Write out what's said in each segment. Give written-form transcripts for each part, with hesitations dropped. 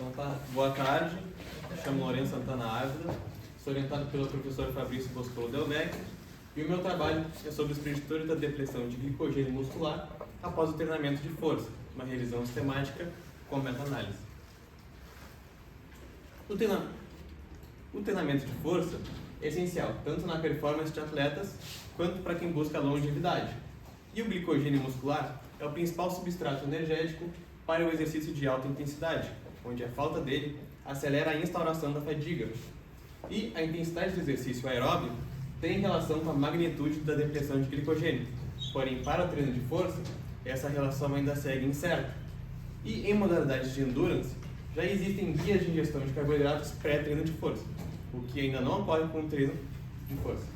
Então tá, boa tarde, me chamo Lourenço Santana Ávila, sou orientado pelo professor Fabrício Boscolo Delbecq e o meu trabalho é sobre os preditores da depressão de glicogênio muscular após o treinamento de força, uma revisão sistemática com meta-análise. O treinamento de força é essencial tanto na performance de atletas quanto para quem busca longevidade. E o glicogênio muscular é o principal substrato energético para o exercício de alta intensidade, onde a falta dele acelera a instauração da fadiga. E a intensidade do exercício aeróbio tem relação com a magnitude da depressão de glicogênio. Porém, para o treino de força, essa relação ainda segue incerta. E em modalidades de endurance, já existem guias de ingestão de carboidratos pré-treino de força, o que ainda não ocorre com o treino de força.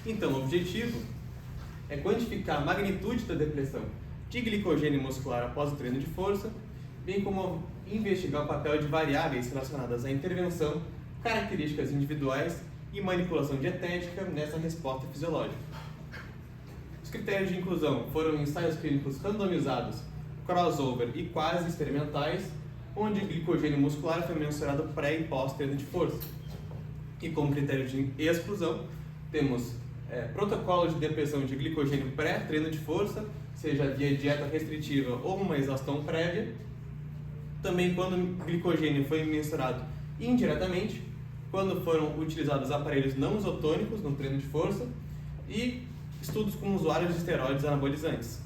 Então, o objetivo é quantificar a magnitude da depressão de glicogênio muscular após o treino de força, bem como investigar o papel de variáveis relacionadas à intervenção, características individuais e manipulação dietética nessa resposta fisiológica. Os critérios de inclusão foram ensaios clínicos randomizados, crossover e quase experimentais, onde o glicogênio muscular foi mensurado pré e pós-treino de força. E como critério de exclusão, temos protocolo de depressão de glicogênio pré-treino de força, seja via dieta restritiva ou uma exaustão prévia. Também quando o glicogênio foi mensurado indiretamente, quando foram utilizados aparelhos não isotônicos no treino de força e estudos com usuários de esteroides anabolizantes.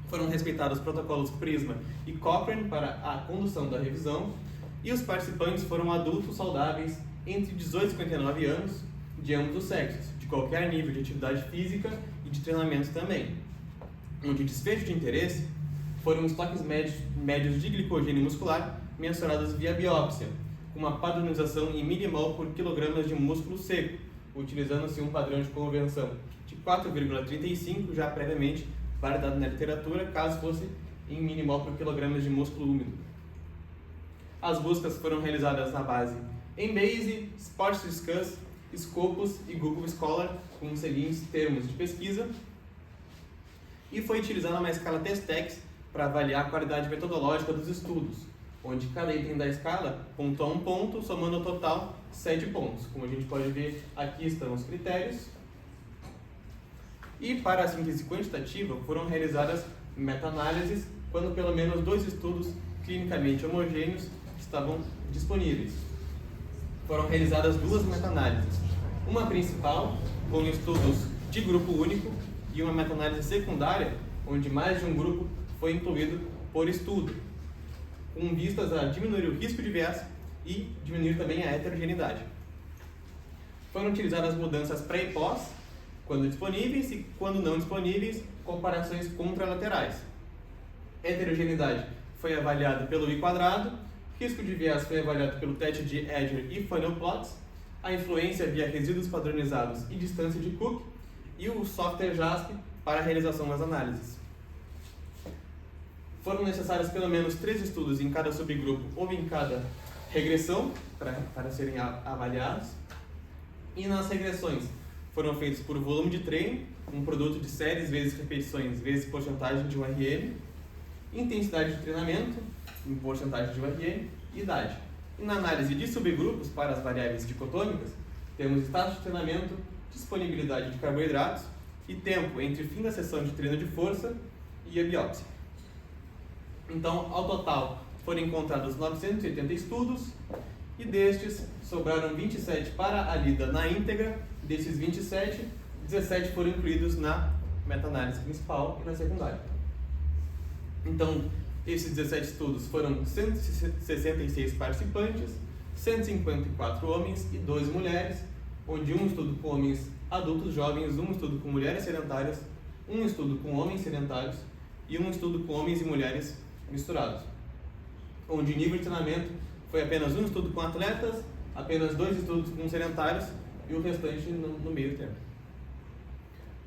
Foram respeitados os protocolos PRISMA e Cochrane para a condução da revisão e os participantes foram adultos saudáveis entre 18 e 59 anos, de ambos os sexos, de qualquer nível de atividade física e de treinamento também. Onde o desfecho de interesse foram os estoques médios de glicogênio muscular mensurados via biópsia, com uma padronização em milimol por quilogramas de músculo seco, utilizando-se um padrão de convenção de 4,35, já previamente validado na literatura, caso fosse em milimol por quilogramas de músculo úmido. As buscas foram realizadas na base Embase, Sports-Discuss, Scopus e Google Scholar, com os seguintes termos de pesquisa, e foi utilizada uma escala TESTEX para avaliar a qualidade metodológica dos estudos, onde cada item da escala pontua um ponto, somando ao total 7 pontos. Como a gente pode ver, aqui estão os critérios. E para a síntese quantitativa, foram realizadas meta-análises quando pelo menos 2 estudos clinicamente homogêneos estavam disponíveis. Foram realizadas 2 meta-análises, uma principal, com estudos de grupo único, e uma meta-análise secundária, onde mais de um grupo foi incluído por estudo, com vistas a diminuir o risco de viés e diminuir também a heterogeneidade. Foram utilizadas mudanças pré e pós, quando disponíveis e quando não disponíveis, comparações contralaterais. Heterogeneidade foi avaliada pelo I-quadrado, risco de viés foi avaliado pelo teste de Edger e Funnel Plots, a influência via resíduos padronizados e distância de Cook, e o software JASP para a realização das análises. Foram necessários pelo menos 3 estudos em cada subgrupo ou em cada regressão para serem avaliados. E nas regressões foram feitos por volume de treino, um produto de séries vezes repetições vezes porcentagem de URM, intensidade de treinamento, em porcentagem de URM e idade. E na análise de subgrupos para as variáveis dicotômicas, temos status de treinamento, disponibilidade de carboidratos e tempo entre o fim da sessão de treino de força e a biópsia. Então, ao total, foram encontrados 980 estudos e destes sobraram 27 para a lida na íntegra. Desses 27, 17 foram incluídos na meta-análise principal e na secundária. Então, esses 17 estudos foram 166 participantes, 154 homens e 2 mulheres, onde um estudo com homens adultos jovens, um estudo com mulheres sedentárias, um estudo com homens sedentários e um estudo com homens e mulheres misturados. Onde o nível de treinamento foi apenas um estudo com atletas, apenas 2 estudos com sedentários e o restante no meio termo.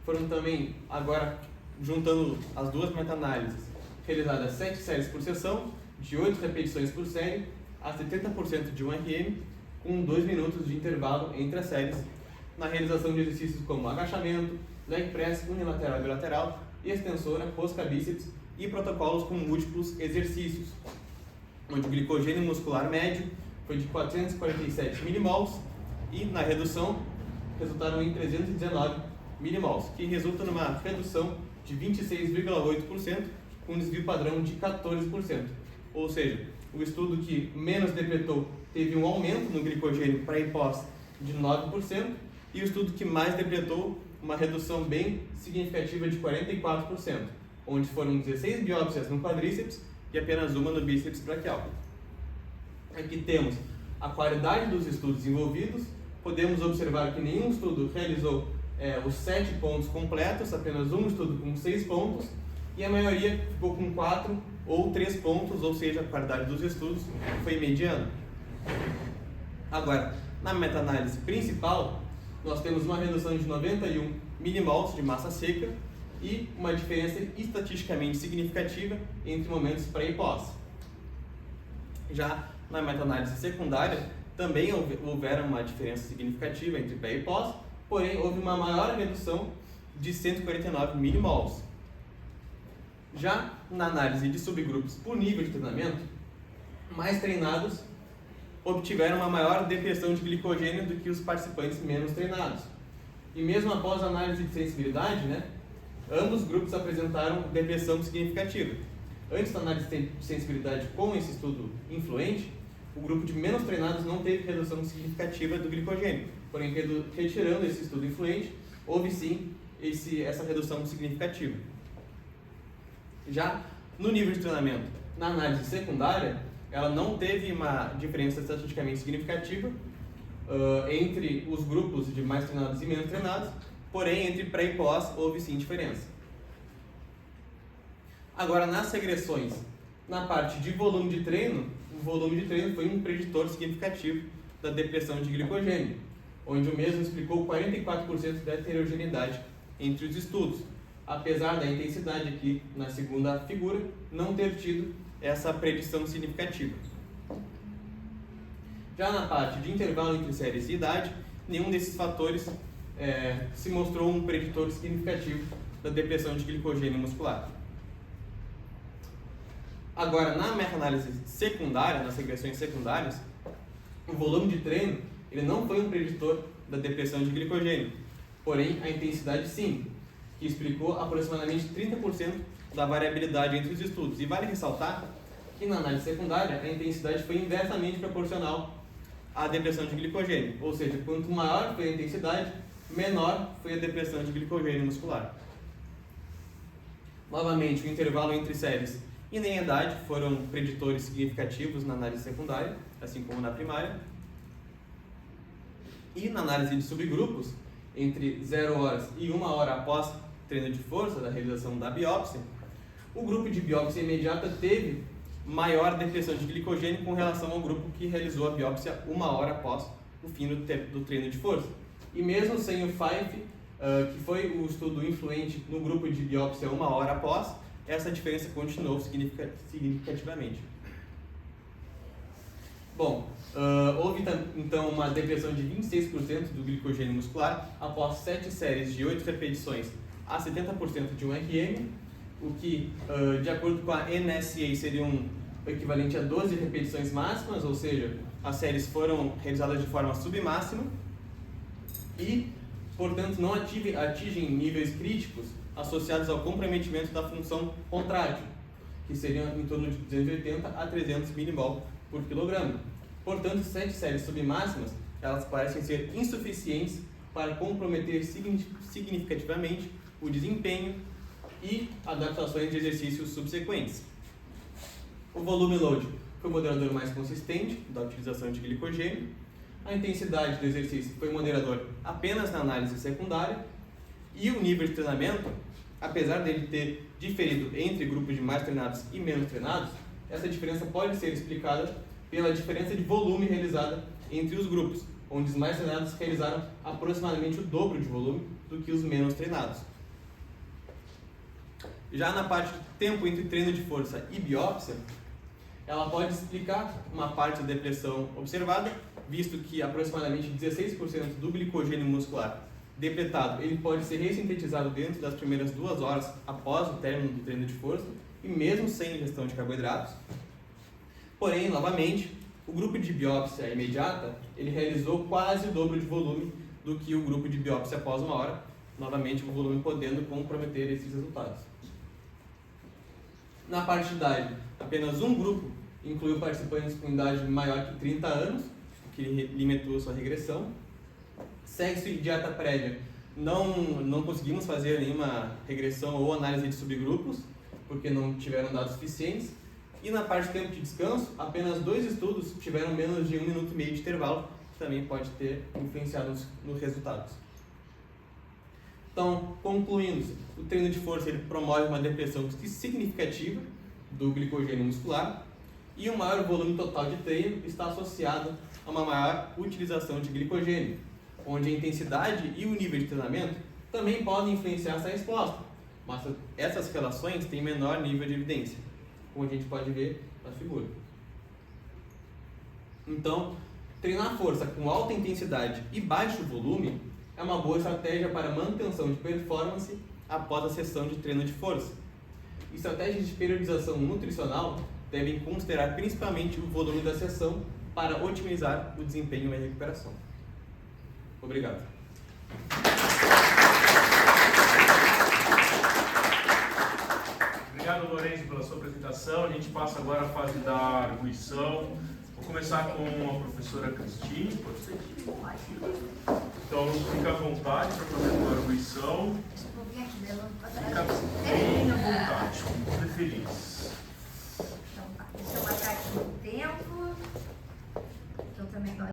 Foram também, agora, juntando as 2 meta-análises, realizadas 7 séries por sessão, de 8 repetições por série, a 70% de 1RM, com 2 minutos de intervalo entre as séries, na realização de exercícios como agachamento, leg press unilateral e bilateral, extensora, rosca bíceps e protocolos com múltiplos exercícios, onde o glicogênio muscular médio foi de 447 milimols e na redução resultaram em 319 milimols, que resulta numa redução de 26,8% com um desvio padrão de 14%. Ou seja, o estudo que menos depletou teve um aumento no glicogênio pré e pós de 9%, e o estudo que mais depletou uma redução bem significativa de 44%, onde foram 16 biópsias no quadríceps e apenas uma no bíceps braquial. Aqui temos a qualidade dos estudos envolvidos. Podemos observar que nenhum estudo realizou os 7 pontos completos, apenas um estudo com 6 pontos, e a maioria ficou com 4 ou 3 pontos, ou seja, a qualidade dos estudos foi mediana. Agora, na meta-análise principal, nós temos uma redução de 91 milimols de massa seca e uma diferença estatisticamente significativa entre momentos pré e pós. Já na meta-análise secundária, também houveram uma diferença significativa entre pré e pós, porém houve uma maior redução de 149 milimols. Já na análise de subgrupos por nível de treinamento, mais treinados obtiveram uma maior depressão de glicogênio do que os participantes menos treinados. E mesmo após a análise de sensibilidade, ambos grupos apresentaram depressão significativa. Antes da análise de sensibilidade com esse estudo influente, o grupo de menos treinados não teve redução significativa do glicogênio. Porém, retirando esse estudo influente, houve sim essa redução significativa. Já no nível de treinamento, na análise secundária, ela não teve uma diferença estatisticamente significativa entre os grupos de mais treinados e menos treinados, porém, entre pré e pós, houve sim diferença. Agora, nas regressões, na parte de volume de treino, o volume de treino foi um preditor significativo da depressão de glicogênio, onde o mesmo explicou 44% da heterogeneidade entre os estudos, apesar da intensidade aqui na segunda figura não ter tido essa predição significativa. Já na parte de intervalo entre séries e idade, nenhum desses fatores se mostrou um preditor significativo da depressão de glicogênio muscular. Agora, na meta-análise secundária, nas regressões secundárias, o volume de treino ele não foi um preditor da depressão de glicogênio, porém a intensidade sim, que explicou aproximadamente 30% da variabilidade entre os estudos. E vale ressaltar que na análise secundária a intensidade foi inversamente proporcional à depressão de glicogênio, ou seja, quanto maior foi a intensidade, menor foi a depressão de glicogênio muscular. Novamente, o intervalo entre séries e nem a idade foram preditores significativos na análise secundária, assim como na primária. E na análise de subgrupos, entre 0 horas e 1 hora após treino de força, da realização da biópsia, o grupo de biópsia imediata teve maior depressão de glicogênio com relação ao grupo que realizou a biópsia 1 hora após o fim do treino de força. E mesmo sem o FIFE, que foi o estudo influente no grupo de biópsia 1 hora após, essa diferença continuou significativamente. Bom, houve então uma depressão de 26% do glicogênio muscular após 7 séries de 8 repetições a 70% de um RM, o que, de acordo com a NSA, seria o equivalente a 12 repetições máximas, ou seja, as séries foram realizadas de forma submáxima e, portanto, não atingem níveis críticos associados ao comprometimento da função contrátil, que seriam em torno de 280 a 300 milimol por quilograma. Portanto, 7 séries submáximas, elas parecem ser insuficientes para comprometer significativamente o desempenho e adaptações de exercícios subsequentes. O volume load foi o moderador mais consistente da utilização de glicogênio. A intensidade do exercício foi moderador apenas na análise secundária. E o nível de treinamento, apesar dele ter diferido entre grupos de mais treinados e menos treinados, essa diferença pode ser explicada pela diferença de volume realizada entre os grupos, onde os mais treinados realizaram aproximadamente o dobro de volume do que os menos treinados. Já na parte de tempo entre treino de força e biópsia, ela pode explicar uma parte da depressão observada, visto que aproximadamente 16% do glicogênio muscular depletado ele pode ser ressintetizado dentro das primeiras 2 horas após o término do treino de força, e mesmo sem ingestão de carboidratos. Porém, novamente, o grupo de biópsia imediata, ele realizou quase o dobro de volume do que o grupo de biópsia após 1 hora, novamente o volume podendo comprometer esses resultados. Na parte de idade, apenas um grupo incluiu participantes com idade maior que 30 anos, que limitou sua regressão. Sexo e dieta prévia, não conseguimos fazer nenhuma regressão ou análise de subgrupos, porque não tiveram dados suficientes. E na parte de tempo de descanso, apenas 2 estudos tiveram menos de 1 minuto e meio de intervalo, que também pode ter influenciado nos resultados. Então, concluindo, o treino de força ele promove uma depressão significativa do glicogênio muscular e um maior volume total de treino está associado a uma maior utilização de glicogênio, onde a intensidade e o nível de treinamento também podem influenciar essa resposta, mas essas relações têm menor nível de evidência, como a gente pode ver na figura. Então, treinar força com alta intensidade e baixo volume é uma boa estratégia para manutenção de performance após a sessão de treino de força. Estratégias de periodização nutricional devem considerar principalmente o volume da sessão para otimizar o desempenho e recuperação. Obrigado. Obrigado, Lourenço, pela sua apresentação. A gente passa agora à fase da arguição. Vou começar com a professora Cristine. Então, fica à vontade para fazer uma arguição. Fica bem à vontade, como preferir.